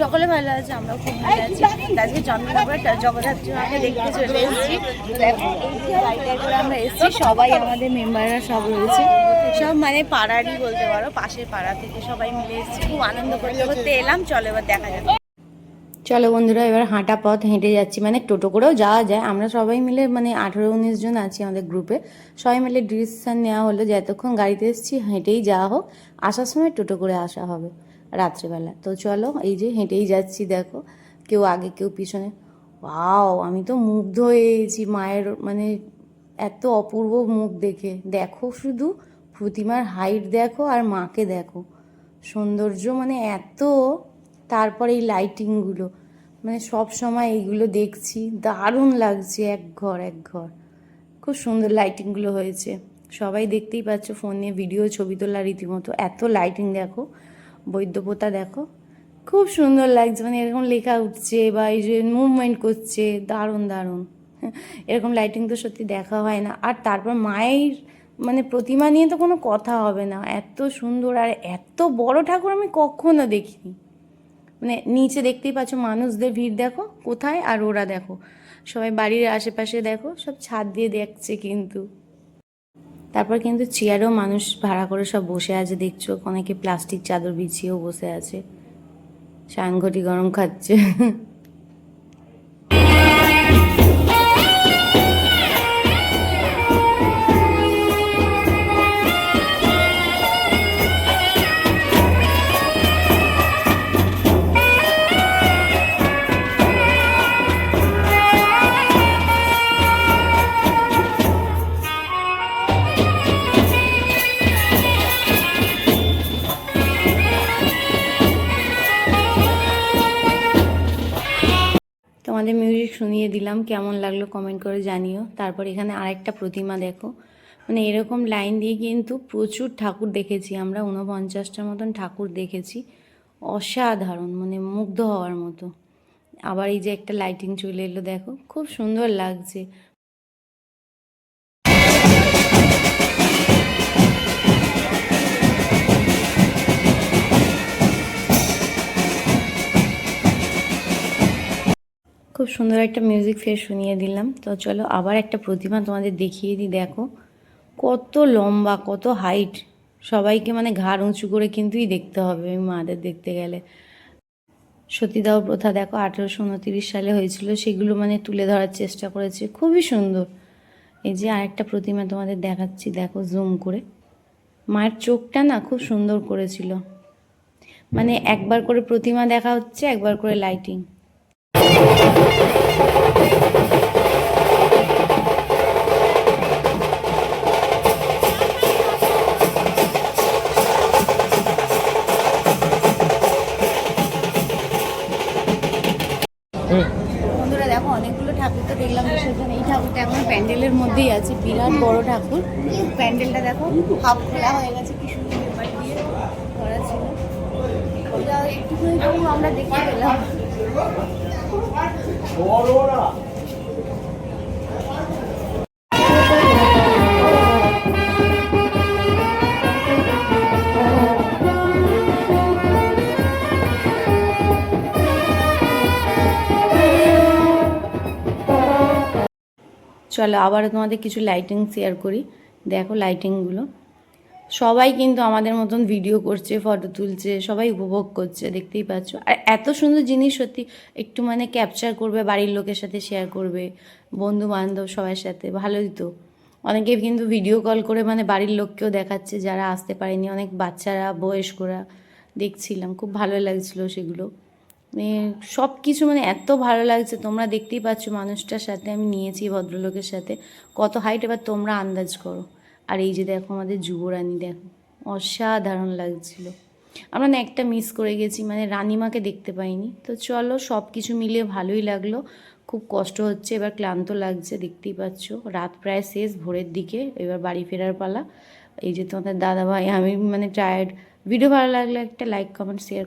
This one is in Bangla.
সকলে ভালো আছে, আমরাও খুব ভালো আছি। আজকে চন্দননগরে জগদ্ধাত্রী মাকে দেখতে চলে এসেছি। দেখো এই যে গাড়িটায় করে আমরা এসেছি, সবাই আমাদের মেম্বাররা সব রয়েছে, সব মানে পাড়ারই বলতে পারো, পাশের পাড়া থেকে সবাই মিলে এসেছি। খুব আনন্দ করতে করতে এলাম। চলো এবার দেখা যাবে। চলো বন্ধুরা, এবার হাঁটা পথ হেঁটে যাচ্ছি, মানে টোটো করেও যাওয়া যায়। আমরা সবাই মিলে মানে 18-19 জন আছি আমাদের গ্রুপে। সবাই মিলে ডিসিশন নেওয়া হলো যে এতক্ষণ গাড়িতে এসেছি, হেঁটেই যাওয়া হোক, আসার সময় টোটো করে আসা হবে রাত্রেবেলা। তো চলো এই যে হেঁটেই যাচ্ছি, দেখো কেউ আগে কেউ পিছনে। ওয়াও, আমি তো মুগ্ধ হয়ে গেছি মায়ের, মানে এত অপূর্ব মুখ দেখে। দেখো শুধু প্রতিমার হাইট দেখো আর মাকে দেখো, সৌন্দর্য মানে এত। তারপরে এই লাইটিংগুলো, মানে সব সময় এইগুলো দেখছি, দারুণ লাগছে। এক ঘর এক ঘর, খুব সুন্দর লাইটিংগুলো হয়েছে। সবাই দেখতেই পাচ্ছ, ফোনে ভিডিও ছবি তোলা রীতিমতো। এত লাইটিং দেখো, বৈদ্যপোতা দেখো, খুব সুন্দর লাগছে। মানে এরকম লেখা উঠছে বা এই যে মুভমেন্ট করছে, দারুণ দারুণ। এরকম লাইটিং তো সত্যি দেখা হয় না। আর তারপর মায়ের মানে প্রতিমা নিয়ে তো কোনো কথা হবে না, এত সুন্দর আর এত বড় ঠাকুর আমি কখনো দেখিনি। মানে নিচে দেখতেই পাচ্ছ মানুষদের ভিড় দেখো কোথায়, আর ওরা দেখো সবাই বাড়ির আশেপাশে দেখো সব ছাদ দিয়ে দেখছে কিন্তু। তারপর কিন্তু চেয়ারেও মানুষ ভাড়া করে সব বসে আছে, দেখছো অনেকে প্লাস্টিক চাদর বিছিয়েও বসে আছে, সায়নঘটি গরম খাচ্ছে। তোমাদের মিউজিক শুনিয়ে দিলাম, কেমন লাগলো কমেন্ট করে জানিও। তারপর এখানে আরেকটা প্রতিমা দেখো, মানে এরকম লাইন দিয়ে কিন্তু প্রচুর ঠাকুর দেখেছি আমরা, 49টার মতন ঠাকুর দেখেছি। অসাধারণ, মানে মুগ্ধ হওয়ার মতো। আবার এই যে একটা লাইটিং চলে এলো, দেখো খুব সুন্দর লাগছে। খুব সুন্দর একটা মিউজিক ফের শুনিয়ে দিলাম। তো চলো আবার একটা প্রতিমা তোমাদের দেখিয়ে দিই। দেখো কত লম্বা, কত হাইট। সবাইকে মানে ঘাড় উঁচু করে কিন্তুই দেখতে হবে ওই মাদের দেখতে গেলে। সতীদাহ প্রথা দেখো 1829 সালে হয়েছিল, সেগুলো মানে তুলে ধরার চেষ্টা করেছে, খুবই সুন্দর। এই যে আরেকটা প্রতিমা তোমাদের দেখাচ্ছি, দেখো জুম করে। মায়ের চোখটা না খুব সুন্দর করেছিল, মানে একবার করে প্রতিমা দেখা হচ্ছে, একবার করে লাইটিং। বন্ধুরা দেখো অনেকগুলো ঠাকুর তো দেখলাম বিসর্জন। এই ঠাকুরটা এখন প্যান্ডেলের মধ্যেই আছে, বিরাট বড় ঠাকুর। প্যান্ডেলটা দেখো হাফ খোলা হয়ে গেছে, কি সুন্দর পেপার দিয়ে করা ছিল। ওটা একটুখানি তবু আমরা দেখতে পেলাম। চলো আবারও তোমাদের কিছু লাইটিং শেয়ার করি। দেখো লাইটিংগুলো, সবাই কিন্তু আমাদের মতন ভিডিও করছে, ফটো তুলছে, সবাই উপভোগ করছে, দেখতেই পাচ্ছ। আর এত সুন্দর জিনিস সত্যি একটু মানে ক্যাপচার করবে, বাড়ির লোকের সাথে শেয়ার করবে, বন্ধু বান্ধব সবার সাথে, ভালোই তো। অনেকে কিন্তু ভিডিও কল করে মানে বাড়ির লোককেও দেখাচ্ছে যারা আসতে পারেনি, অনেক বাচ্চারা বয়স্করা দেখছিলাম, খুব ভালো লাগছিলো সেগুলো। মানে সব কিছু মানে এত ভালো লাগছে, তোমরা দেখতেই পাচ্ছ মানুষটার সাথে আমি নিয়েছি, ভদ্রলোকের সাথে কত হাইট, এবার তোমরা আন্দাজ করো। আর এই যে দেখো আমাদের যুবরানী, দেখো অসাধারণ লাগছিল। আমরা না একটা মিস করে গেছি, মানে রানীমাকে দেখতে পাইনি। তো চলো সব কিছু মিলিয়ে ভালোই লাগলো, খুব কষ্ট হচ্ছে, এবার ক্লান্ত লাগছে, দেখতেই পাচ্ছ রাত প্রায় শেষ, ভোরের দিকে এবার বাড়ি ফেরার পালা। এই যে তোমাদের দাদা ভাই, আমি মানে টায়ার্ড। ভিডিও ভালো লাগলে একটা লাইক কমেন্ট শেয়ার